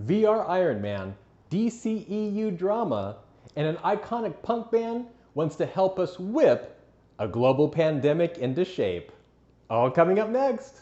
VR Iron Man, DCEU Drama, and an iconic punk band wants to help us whip a global pandemic into shape. All coming up next.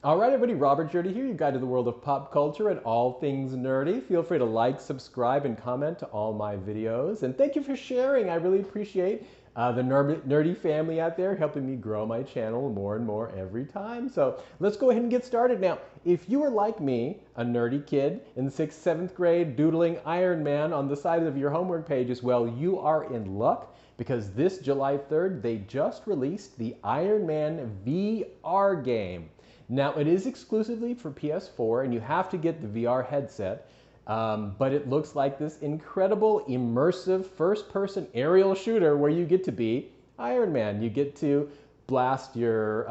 All right, everybody, Robert Jerdee here, your guide to the world of pop culture and all things nerdy. Feel free to like, subscribe, and comment to all my videos. And thank you for sharing. I really appreciate the nerdy family out there helping me grow my channel more and more every time. So let's go ahead and get started. Now, if you are like me, a nerdy kid in 6th, 7th grade doodling Iron Man on the side of your homework pages, well, you are in luck because this July 3rd, they just released the Iron Man VR game. Now, it is exclusively for PS4, and you have to get the VR headset, but it looks like this incredible, immersive, first-person aerial shooter where you get to be Iron Man. You get to blast your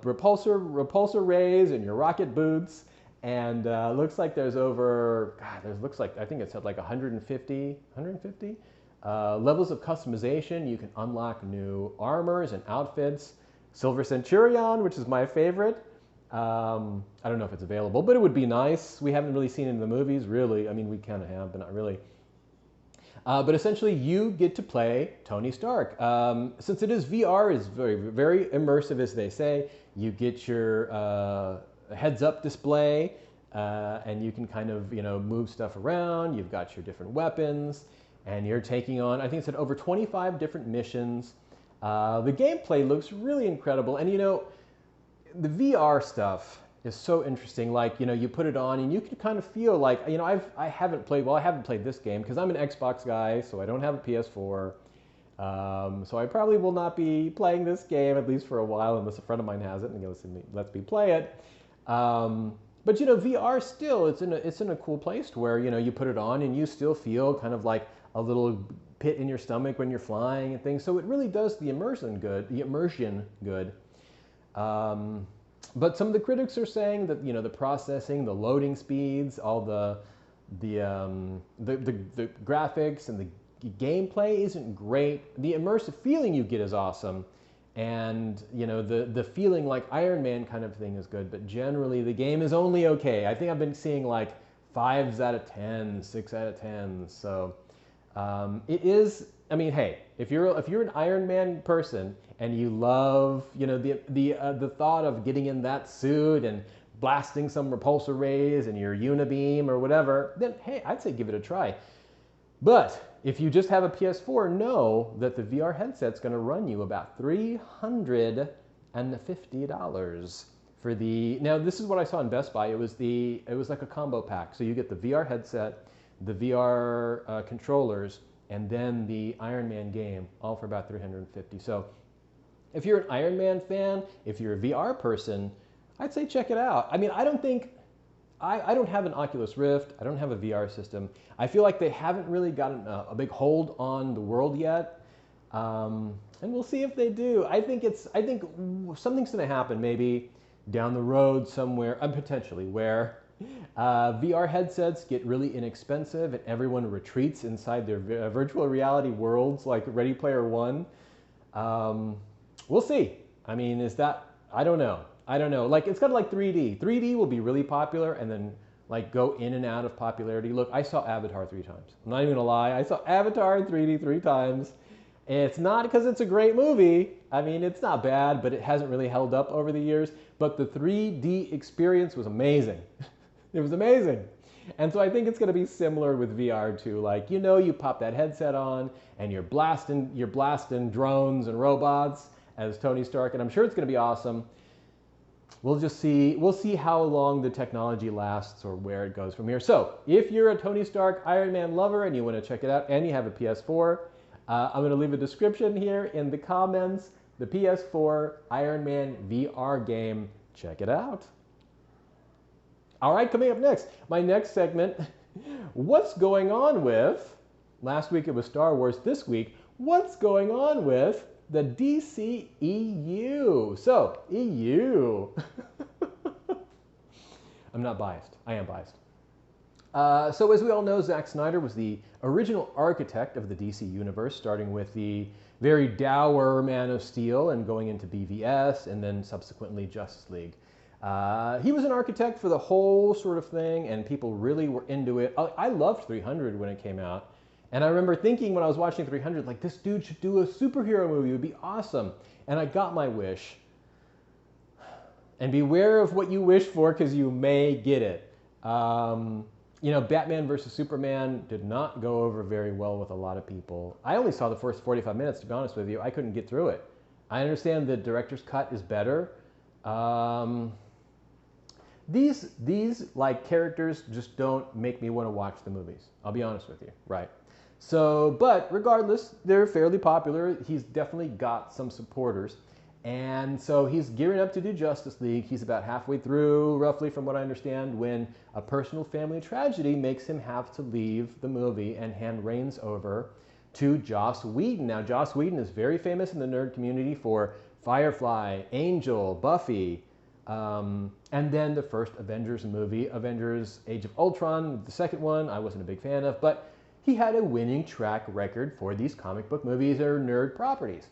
repulsor rays and your rocket boots, and looks like there's over, I think it's at like 150 levels of customization. You can unlock new armors and outfits. Silver Centurion, which is my favorite. I don't know if it's available, but it would be nice. We haven't really seen it in the movies, really. I mean, we kind of have, but not really. But essentially, you get to play Tony Stark. Since it is VR, it's very, very immersive, as they say. You get your heads-up display, and you can kind of, move stuff around. You've got your different weapons, and you're taking on, I think it's at over 25 different missions. The gameplay looks really incredible, and the VR stuff is so interesting. Like, you put it on and you can kind of feel like, I haven't played this game because I'm an Xbox guy, so I don't have a PS4. So I probably will not be playing this game, at least for a while, unless a friend of mine has it and lets me play it. But VR still, it's in a cool place to where, you put it on and you still feel kind of like a little pit in your stomach when you're flying and things. So it really does the immersion good. But some of the critics are saying that the processing, the loading speeds, all the graphics and the gameplay isn't great. The immersive feeling you get is awesome, and the feeling like Iron Man kind of thing is good. But generally, the game is only okay. I think I've been seeing like 5s out of 10, 6 out of 10. So it is. I mean, hey, if you're an Iron Man person and you love, the thought of getting in that suit and blasting some repulsor rays and your unibeam or whatever, then hey, I'd say give it a try. But if you just have a PS4, know that the VR headset's going to run you about $350 for the. Now, this is what I saw in Best Buy. It was like a combo pack. So you get the VR headset, the VR controllers, and then the Iron Man game, all for about $350. So if you're an Iron Man fan, if you're a VR person, I'd say check it out. I mean, I don't have an Oculus Rift. I don't have a VR system. I feel like they haven't really gotten a big hold on the world yet. And we'll see if they do. I think something's going to happen maybe down the road somewhere, potentially, where VR headsets get really inexpensive and everyone retreats inside their virtual reality worlds like Ready Player One. We'll see. I mean, I don't know. Like, it's kind of like 3D. 3D will be really popular and then like go in and out of popularity. Look, I saw Avatar 3 times. I'm not even gonna lie. I saw Avatar in 3D 3 times. It's not because it's a great movie. I mean, it's not bad, but it hasn't really held up over the years. But the 3D experience was amazing. It was amazing. And so I think it's going to be similar with VR too. Like, you pop that headset on and you're blasting drones and robots as Tony Stark, and I'm sure it's going to be awesome. We'll see how long the technology lasts or where it goes from here. So if you're a Tony Stark Iron Man lover and you want to check it out and you have a PS4, I'm going to leave a description here in the comments. The PS4 Iron Man VR game. Check it out. All right, coming up next, my next segment, what's going on with, last week it was Star Wars, this week, what's going on with the DCEU? So, EU. I'm not biased. I am biased. So as we all know, Zack Snyder was the original architect of the DC universe, starting with the very dour Man of Steel and going into BVS and then subsequently Justice League. He was an architect for the whole sort of thing, and people really were into it. I loved 300 when it came out. And I remember thinking when I was watching 300, like, this dude should do a superhero movie. It would be awesome. And I got my wish. And beware of what you wish for, because you may get it. Batman versus Superman did not go over very well with a lot of people. I only saw the first 45 minutes, to be honest with you. I couldn't get through it. I understand the director's cut is better. These like characters just don't make me want to watch the movies. I'll be honest with you, right? So, but regardless, they're fairly popular. He's definitely got some supporters. And so he's gearing up to do Justice League. He's about halfway through, roughly from what I understand, when a personal family tragedy makes him have to leave the movie and hand reins over to Joss Whedon. Now, Joss Whedon is very famous in the nerd community for Firefly, Angel, Buffy, and then the first Avengers movie, Avengers Age of Ultron, the second one, I wasn't a big fan of, but he had a winning track record for these comic book movies or nerd properties.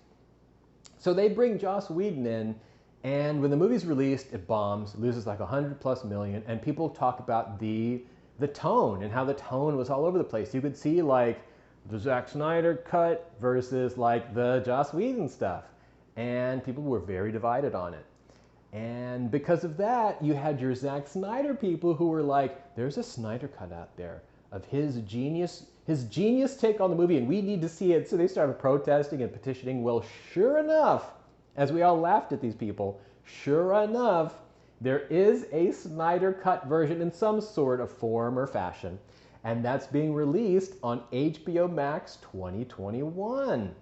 So they bring Joss Whedon in, and when the movie's released, it bombs, loses like 100+ million, and people talk about the tone and how the tone was all over the place. You could see like the Zack Snyder cut versus like the Joss Whedon stuff, and people were very divided on it. And because of that, you had your Zack Snyder people who were like, there's a Snyder cut out there of his genius take on the movie, and we need to see it. So they started protesting and petitioning. Well, sure enough, as we all laughed at these people, sure enough, there is a Snyder cut version in some sort of form or fashion, and that's being released on HBO Max 2021.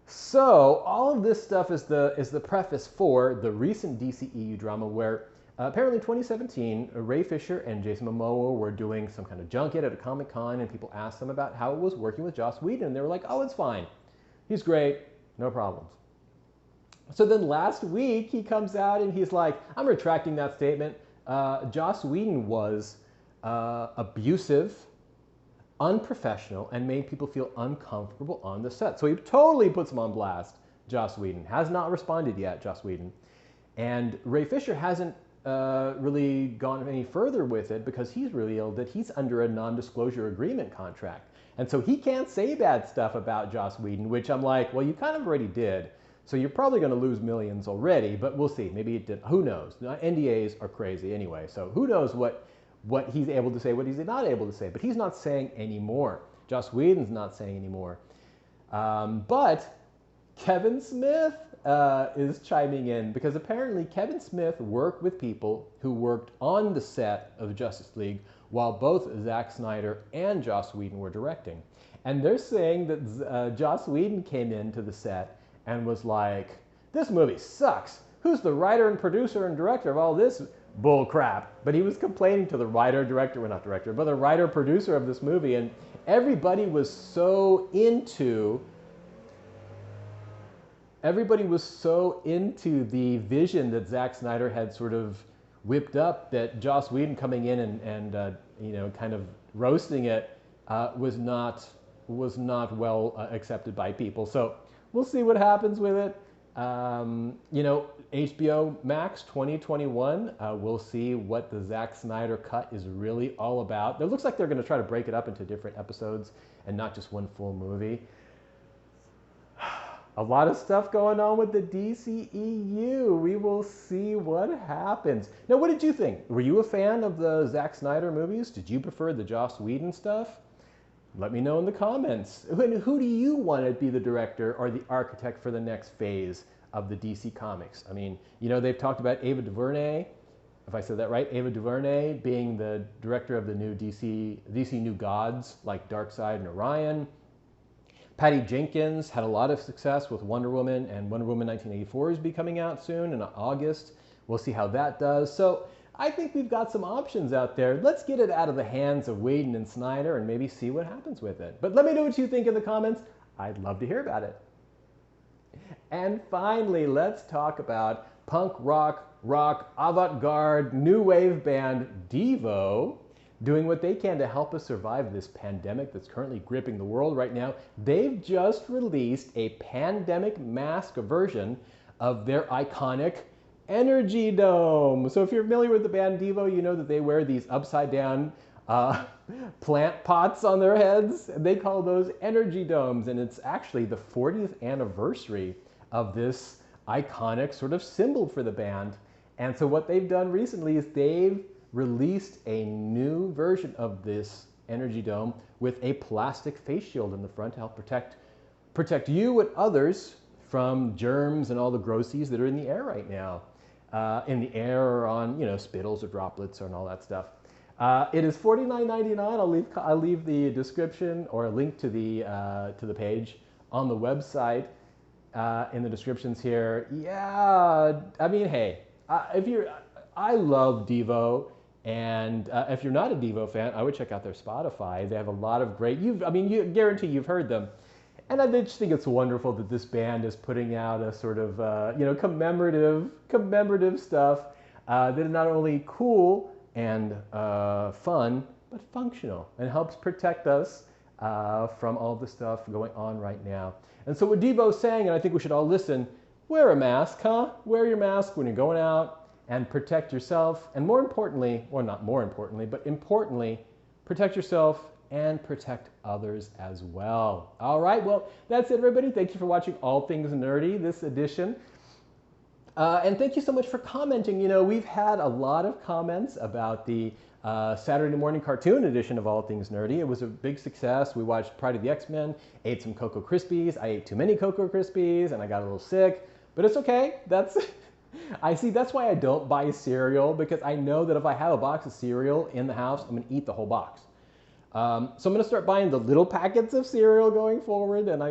So all of this stuff is the preface for the recent DCEU drama where apparently 2017, Ray Fisher and Jason Momoa were doing some kind of junket at a Comic-Con, and people asked them about how it was working with Joss Whedon, and they were like, oh, it's fine. He's great, no problems. So then last week, he comes out and he's like, I'm retracting that statement. Joss Whedon was abusive, unprofessional, and made people feel uncomfortable on the set. So he totally puts him on blast, Joss Whedon. Has not responded yet, Joss Whedon. And Ray Fisher hasn't really gone any further with it because he's revealed that he's under a non-disclosure agreement contract. And so he can't say bad stuff about Joss Whedon, which I'm like, well, you kind of already did. So you're probably going to lose millions already, but we'll see. Maybe it did. Who knows? NDAs are crazy anyway. So who knows what he's able to say, what he's not able to say. But he's not saying anymore. Joss Whedon's not saying anymore. But Kevin Smith is chiming in because apparently Kevin Smith worked with people who worked on the set of Justice League while both Zack Snyder and Joss Whedon were directing. And they're saying that Joss Whedon came into the set and was like, this movie sucks. Who's the writer and producer and director of all this bull crap? But he was complaining to the writer, director, well, not director, but the writer, producer of this movie, and everybody was so into the vision that Zack Snyder had sort of whipped up, that Joss Whedon coming in and kind of roasting it was not well accepted by people. So we'll see what happens with it. HBO Max 2021, we'll see what the Zack Snyder cut is really all about. It looks like they're going to try to break it up into different episodes and not just one full movie. A lot of stuff going on with the DCEU. We will see what happens. Now, what did you think? Were you a fan of the Zack Snyder movies? Did you prefer the Joss Whedon stuff? Let me know in the comments. Who do you want to be the director or the architect for the next phase of the DC Comics? I mean, they've talked about Ava DuVernay, if I said that right, Ava DuVernay being the director of the new DC New Gods like Darkseid and Orion. Patty Jenkins had a lot of success with Wonder Woman, and Wonder Woman 1984 is be coming out soon in August. We'll see how that does. So I think we've got some options out there. Let's get it out of the hands of Whedon and Snyder and maybe see what happens with it. But let me know what you think in the comments. I'd love to hear about it. And finally, let's talk about punk rock, avant-garde, new wave band Devo. doing what they can to help us survive this pandemic that's currently gripping the world right now. They've just released a pandemic mask version of their iconic Energy Dome. So if you're familiar with the band Devo, you know that they wear these upside down plant pots on their heads. They call those Energy Domes, and it's actually the 40th anniversary of this iconic sort of symbol for the band. And so what they've done recently is they've released a new version of this Energy Dome with a plastic face shield in the front to help protect you and others from germs and all the grossies that are in the air right now. In the air or on, spittles or droplets and all that stuff. It is $49.99. I'll leave the description or a link to the page on the website in the descriptions here. Yeah, I mean, hey, I love Devo, and if you're not a Devo fan, I would check out their Spotify. They have a lot of great. You guarantee you've heard them. And I just think it's wonderful that this band is putting out a sort of, commemorative stuff that is not only cool and fun, but functional and helps protect us from all the stuff going on right now. And so what Devo's saying, and I think we should all listen, wear a mask, huh? Wear your mask when you're going out and protect yourself. And more importantly, or not more importantly, but importantly, protect yourself and protect others as well. All right, well, that's it, everybody. Thank you for watching All Things Nerdy, this edition. And thank you so much for commenting. We've had a lot of comments about the Saturday morning cartoon edition of All Things Nerdy. It was a big success. We watched Pride of the X-Men, ate some Cocoa Krispies. I ate too many Cocoa Krispies, and I got a little sick. But it's okay. That's why I don't buy cereal, because I know that if I have a box of cereal in the house, I'm going to eat the whole box. So I'm going to start buying the little packets of cereal going forward, and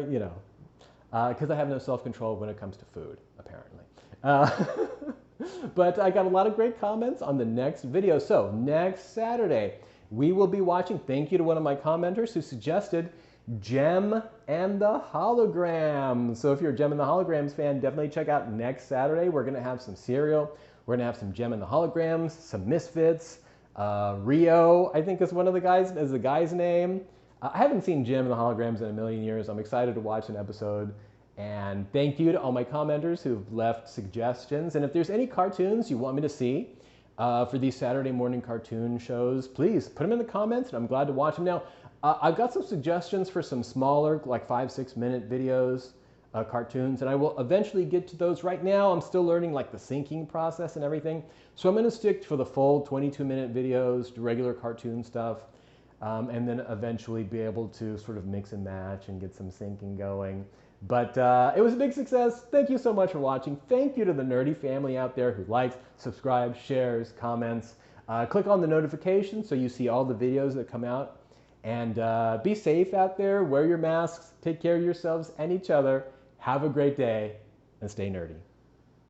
because I have no self-control when it comes to food, apparently. But I got a lot of great comments on the next video. So next Saturday, we will be watching, thank you to one of my commenters who suggested Gem and the Holograms. So if you're a Gem and the Holograms fan, definitely check out next Saturday. We're going to have some cereal. We're going to have some Gem and the Holograms, some Misfits. Rio, I think is the guy's name. I haven't seen Gem and the Holograms in a million years. I'm excited to watch an episode. And thank you to all my commenters who've left suggestions. And if there's any cartoons you want me to see for these Saturday morning cartoon shows, please put them in the comments, and I'm glad to watch them. Now, I've got some suggestions for some smaller, like 5-6 minute videos, cartoons, and I will eventually get to those. Right now, I'm still learning like the syncing process and everything. So I'm going to stick for the full 22-minute videos, regular cartoon stuff, and then eventually be able to sort of mix and match and get some syncing going. But it was a big success. Thank you so much for watching. Thank you to the nerdy family out there who likes, subscribes, shares, comments. Click on the notifications so you see all the videos that come out. And be safe out there. Wear your masks. Take care of yourselves and each other. Have a great day and stay nerdy.